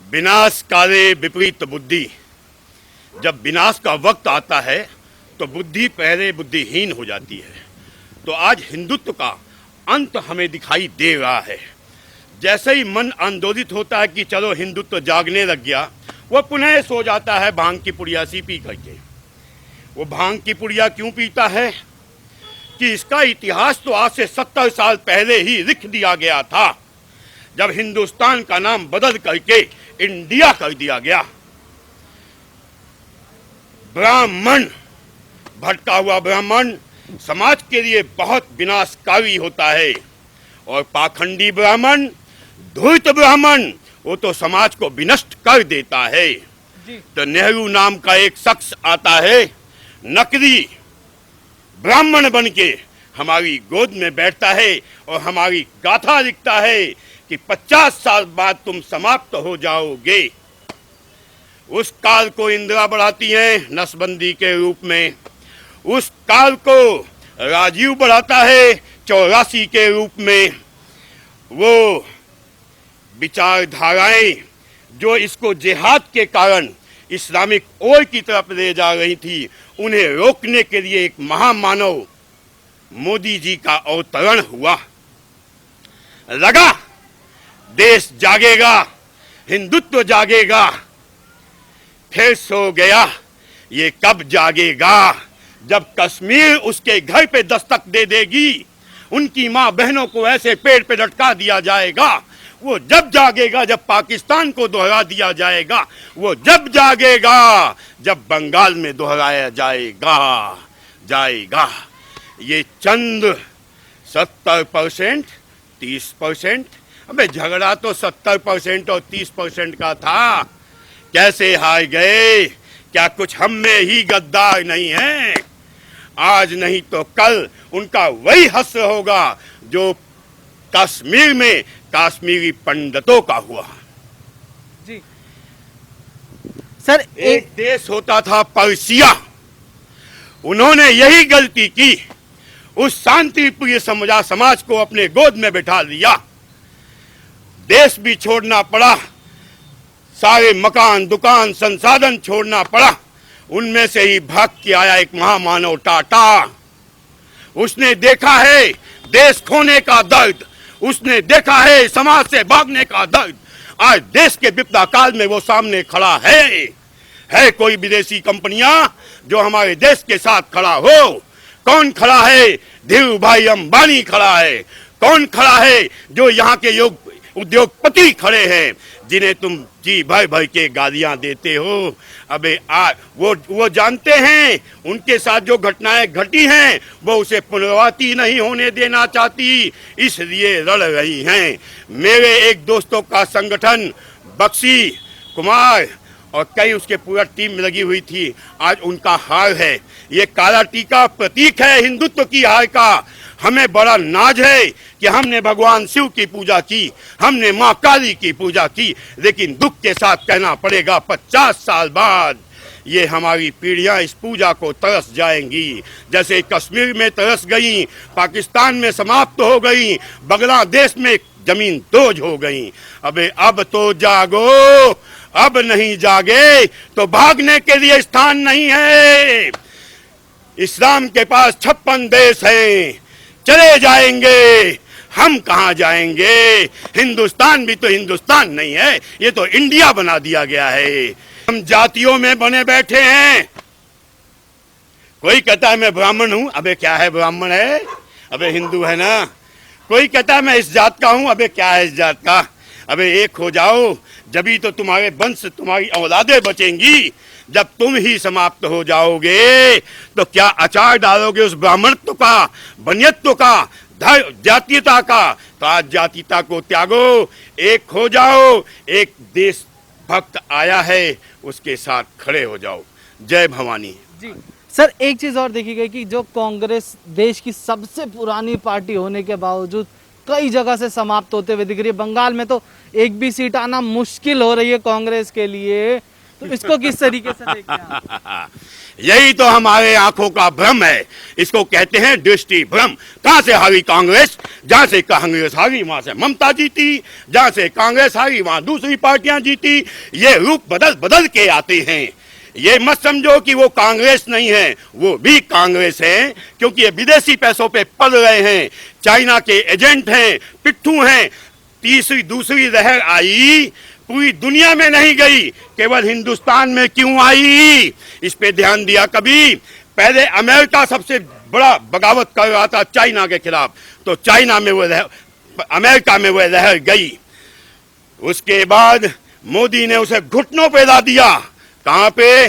विनाश काले विपरीत बुद्धि। जब विनाश का वक्त आता है तो बुद्धि पहले बुद्धिहीन हो जाती है। तो आज हिंदुत्व का अंत हमें दिखाई दे रहा है। जैसे ही मन आंदोलित होता है कि चलो हिंदुत्व जागने लग गया, वो पुनः सो जाता है भांग की पुड़िया सी पी करके। वो भांग की पुड़िया क्यों पीता है कि इसका इतिहास तो आज से 70 साल पहले ही लिख दिया गया था, जब हिंदुस्तान का नाम बदल करके इंडिया कर दिया गया। ब्राह्मण, भटका हुआ ब्राह्मण समाज के लिए बहुत विनाशकारी होता है, और पाखंडी ब्राह्मण, धूर्त ब्राह्मण, वो तो समाज को विनष्ट कर देता है। तो नेहरू नाम का एक शख्स आता है, नकली ब्राह्मण बन के हमारी गोद में बैठता है और हमारी गाथा लिखता है कि 50 साल बाद तुम समाप्त हो जाओगे। उस काल को इंदिरा बढ़ाती है नसबंदी के रूप में, उस काल को राजीव बढ़ाता है 84 के रूप में। वो विचारधाराएं जो इसको जिहाद के कारण इस्लामिक ओर की तरफ ले जा रही थी, उन्हें रोकने के लिए एक महामानव मोदी जी का अवतरण हुआ। लगा देश जागेगा, हिंदुत्व जागेगा, फिर सो गया। ये कब जागेगा? जब कश्मीर उसके घर पे दस्तक दे देगी, उनकी माँ बहनों को ऐसे पेड़ पे लटका दिया जाएगा। वो जब जागेगा जब पाकिस्तान को दोहरा दिया जाएगा। वो जब जागेगा जब बंगाल में दोहराया जाएगा। ये चंद 70%, 30%, अबे झगड़ा तो 70% और 30% का था। कैसे हार गए? क्या कुछ हम में ही गद्दार नहीं है? आज नहीं तो कल उनका वही हश्र होगा जो कश्मीर में कश्मीरी पंडितों का हुआ। जी सर, एक देश होता था पर्सिया, उन्होंने यही गलती की। उस शांतिप्रिय समाज को अपने गोद में बिठा लिया। देश भी छोड़ना पड़ा, सारे मकान, दुकान, संसाधन छोड़ना पड़ा। उनमें से ही भाग के आया एक महामानव टाटा। उसने देखा है देश खोने का दर्द, उसने देखा है समाज से भागने का दर्द। आज देश के विपदा काल में वो सामने खड़ा है कोई विदेशी कंपनियां जो हमारे देश के साथ खड़ा हो? कौन खड़ा है? धीरू भाई अंबानी खड़ा है। कौन खड़ा है? जो यहाँ के उद्योगपति खड़े हैं, जिन्हें तुम जी भर भर के गालियां देते हो। अबे वो जानते हैं उनके साथ जो घटनाएं घटी हैं वो उसे पुनरावृत्ति नहीं होने देना चाहती, इसलिए लड़ रही हैं। मेरे एक दोस्तों का संगठन बक्सी कुमार और कई उसके पूरा टीम लगी हुई थी। आज उनका हार है। ये काला टीका प्रतीक है हिंदुत्व की हार का। हमें बड़ा नाज है कि हमने भगवान शिव की पूजा की, हमने माँ काली की पूजा की, लेकिन दुख के साथ कहना पड़ेगा 50 साल बाद ये हमारी पीढ़ियां इस पूजा को तरस जाएंगी। जैसे कश्मीर में तरस गई, पाकिस्तान में समाप्त हो गई, बांग्लादेश में जमीन दोज हो गई। अबे अब तो जागो, अब नहीं जागे तो भागने के लिए स्थान नहीं है। इस्लाम के पास 56 देश हैं, चले जाएंगे, हम कहाँ जाएंगे? हिंदुस्तान भी तो हिंदुस्तान नहीं है, ये तो इंडिया बना दिया गया है। हम जातियों में बने बैठे हैं। कोई कहता है मैं ब्राह्मण हूँ, अबे क्या है ब्राह्मण है? अबे हिंदू है ना। कोई कहता है मैं इस जात का हूँ, अबे क्या है इस जात का? अबे एक हो जाओ, जभी तो तुम्हारे वंश, तुम्हारी औलादें बचेंगी। जब तुम ही समाप्त हो जाओगे तो क्या अचार डालोगे उस ब्राह्मणत्व का, बनियत्व का, जातीयता का? तो आज जातीयता को त्यागो, एक हो जाओ। एक देश भक्त आया है, उसके साथ खड़े हो जाओ। जय भवानी। जी सर, एक चीज और देखी गई कि जो कांग्रेस देश की सबसे पुरानी पार्टी होने के बावजूद कई जगह से समाप्त होते हुए दिख रही है। बंगाल में तो एक भी सीट आना मुश्किल हो रही है कांग्रेस के लिए। तो इसको किस तरीके से देखते हैं आप? यही तो हमारे आंखों का भ्रम है, इसको कहते हैं दृष्टि भ्रम। कहां से हारी कांग्रेस? जहां से कांग्रेस हारी वहां से ममता जीती, जहां से कांग्रेस हारी वहां दूसरी पार्टियां जीती। ये रूप बदल बदल के आते हैं। ये मत समझो कि वो कांग्रेस नहीं है, वो भी कांग्रेस है, क्योंकि ये विदेशी पैसों पे पल रहे हैं, चाइना के एजेंट हैं, पिट्ठू हैं। तीसरी दूसरी लहर आई, पूरी दुनिया में नहीं गई, केवल हिंदुस्तान में क्यों आई? इस पे ध्यान दिया कभी? पहले अमेरिका सबसे बड़ा बगावत कर रहा था चाइना के खिलाफ, तो चाइना में वो लहर, अमेरिका में वो लहर गई। उसके बाद मोदी ने उसे घुटनों पे ला दिया। कहां पे?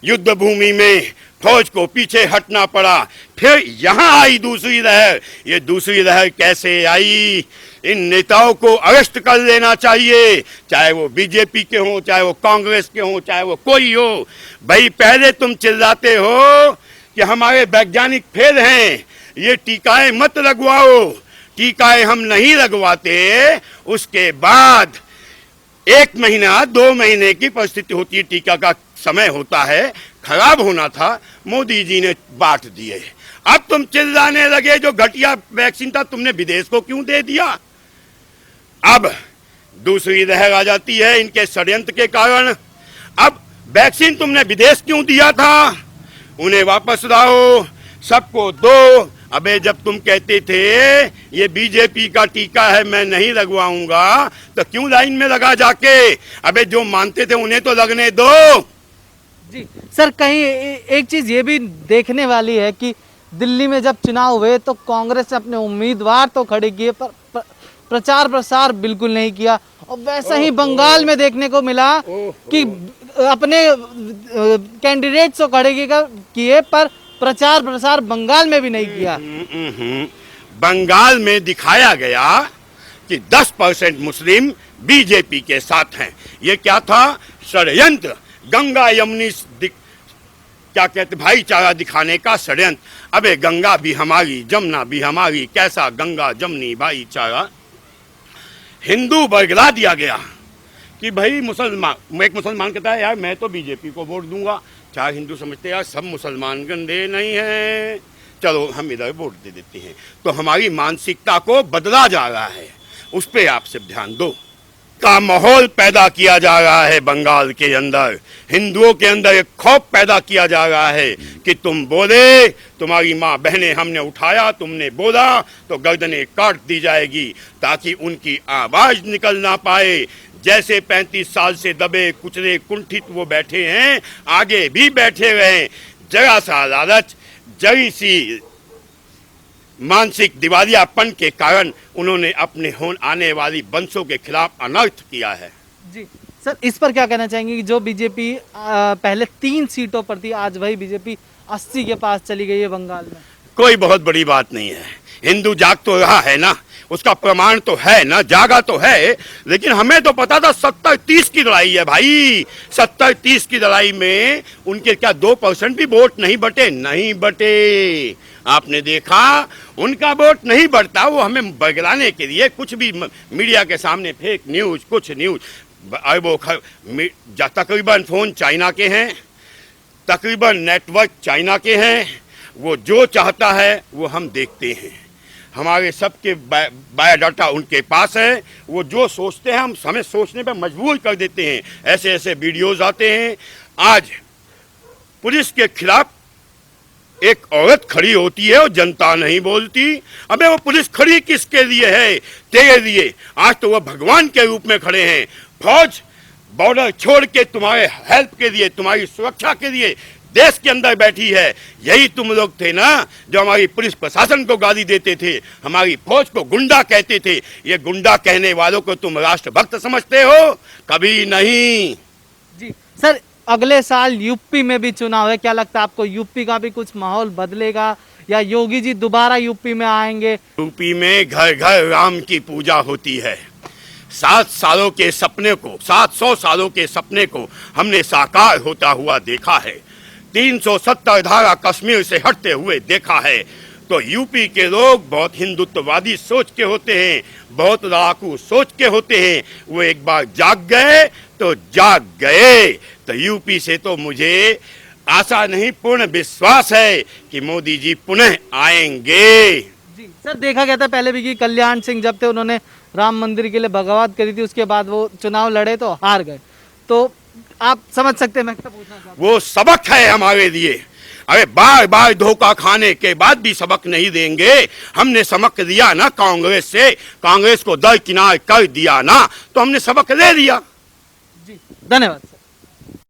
युद्ध भूमि में फौज को पीछे हटना पड़ा। फिर यहां आई दूसरी लहर। ये दूसरी लहर कैसे आई? इन नेताओं को अरेस्ट कर लेना चाहिए, चाहे वो बीजेपी के हो, चाहे वो कांग्रेस के हो, चाहे वो कोई हो। भाई पहले तुम चिल्लाते हो कि हमारे वैज्ञानिक फेल हैं, ये टीकाएं मत लगवाओ, टीकाएं हम नहीं लगवाते। उसके बाद 1 महीना 2 महीने की परिस्थिति होती है, टीका का समय होता है, खराब होना था, मोदी जी ने बांट दिए। अब तुम चिल्लाने लगे जो घटिया वैक्सीन था तुमने विदेश को क्यों दे दिया? अब दूसरी लहर आ जाती है इनके षड्यंत्र के कारण। अब वैक्सीन तुमने विदेश क्यों दिया था? उन्हें वापस लाओ, सबको दो। अबे जब तुम कहते थे ये बीजेपी का टीका है मैं नहीं लगवाऊंगा, तो क्यों लाइन में लगा जाके? अबे जो मानते थे उन्हें तो लगने दो। जी सर, कहीं एक चीज ये भी देखने वाली है कि दिल्ली में जब चुनाव हुए तो कांग्रेस ने अपने उम्मीदवार तो खड़े किए पर प्रचार प्रसार बिल्कुल नहीं किया। और वैसा ही बंगाल में देखने को मिला कि अपने कैंडिडेट्स तो खड़े किए पर प्रचार प्रसार बंगाल में भी नहीं किया। बंगाल में दिखाया गया कि 10% मुस्लिम बीजेपी के साथ हैं। ये क्या था? षड्यंत्र, गंगा यमुनी क्या कहते भाईचारा दिखाने का षड्यंत्र। अबे गंगा भी हमारी, जमुना भी हमारी, कैसा गंगा जमुनी भाईचारा? हिंदू बरगला दिया गया कि भाई मुसलमान, एक मुसलमान कहता है यार मैं तो बीजेपी को वोट दूंगा। 4 हिंदू समझते हैं यार सब मुसलमान गंदे नहीं हैं, चलो हम इधर वोट दे देते हैं। तो हमारी मानसिकता को बदला जा रहा है, उस पर आप सब ध्यान दो। का माहौल पैदा किया जा रहा है बंगाल के अंदर, हिंदुओं के अंदर एक खौफ पैदा किया जा रहा है कि तुम बोले, तुम्हारी माँ बहनें हमने उठाया, तुमने बोला तो गर्दनें काट दी जाएगी, ताकि उनकी आवाज निकल ना पाए। जैसे 35 साल से दबे कुचले कुंठित वो बैठे हैं, आगे भी बैठे रहें। जरा सा लालच, जरी सी मानसिक दिवालियापन के कारण उन्होंने अपने आने वाली वंशों के खिलाफ अनर्थ किया है। जी सर, इस पर क्या कहना चाहेंगे कि जो बीजेपी पहले 3 सीटों पर थी, आज वही बीजेपी 80 के पास चली गई है बंगाल में? कोई बहुत बड़ी बात नहीं है। हिंदू जाग तो रहा है ना, उसका प्रमाण तो है ना, जागा तो है। लेकिन हमें तो पता था 70-30 की लड़ाई है भाई। 70-30 की लड़ाई में उनके क्या 2% भी वोट नहीं बटे? नहीं बटे। आपने देखा उनका वोट नहीं बढ़ता। वो हमें बगलाने के लिए कुछ भी मीडिया के सामने फेक न्यूज, कुछ न्यूज। वो तकरीबन फोन चाइना के हैं, तकरीबन नेटवर्क चाइना के हैं। वो जो चाहता है वो हम देखते हैं। हमारे सबके बायोडाटा उनके पास है। वो जो सोचते हैं हम हमें सोचने पर मजबूर कर देते हैं। ऐसे ऐसे वीडियोज आते हैं। आज पुलिस के खिलाफ एक औरत खड़ी होती है और जनता नहीं बोलती। अबे वो पुलिस खड़ी किसके लिए है? तेरे लिए। आज तो वो भगवान के रूप में खड़े हैं। फौज बॉर्डर छोड़ के तुम्हारे हेल्प के लिए, तुम्हारी सुरक्षा के लिए देश के अंदर बैठी है। यही तुम लोग थे ना जो हमारी पुलिस प्रशासन को गाली देते थे, हमारी फौज को गुंडा कहते थे। ये गुंडा कहने वालों को तुम राष्ट्रभक्त समझते हो? कभी नहीं। जी सर, अगले साल यूपी में भी चुनाव है, क्या लगता है आपको यूपी का भी कुछ माहौल बदलेगा या योगी जी दोबारा यूपी में आएंगे? यूपी में घर घर राम की पूजा होती है। 700 सालों के सपने को हमने साकार होता हुआ देखा है। 370 धारा कश्मीर से हटते हुए देखा है। तो यूपी के लोग बहुत हिंदुत्ववादी सोच के होते हैं, बहुत लड़ाकू सोच के होते हैं। वो एक बार जाग गए तो जाग गए। तो यूपी से तो मुझे आशा नहीं पूर्ण विश्वास है कि मोदी जी पुनः आएंगे। जी सर, देखा गया था पहले भी कि कल्याण सिंह जब थे उन्होंने राम मंदिर के लिए बगावत करी थी, उसके बाद वो चुनाव लड़े तो हार गए। तो आप समझ सकते हैं मैं क्या पूछना चाहता हूँ। वो सबक है हमारे लिए। अरे बार बार धोखा खाने के बाद भी सबक नहीं देंगे। हमने सबक दिया ना कांग्रेस से, कांग्रेस को दरकिनार कर दिया ना, तो हमने सबक ले लिया। जी धन्यवाद सर।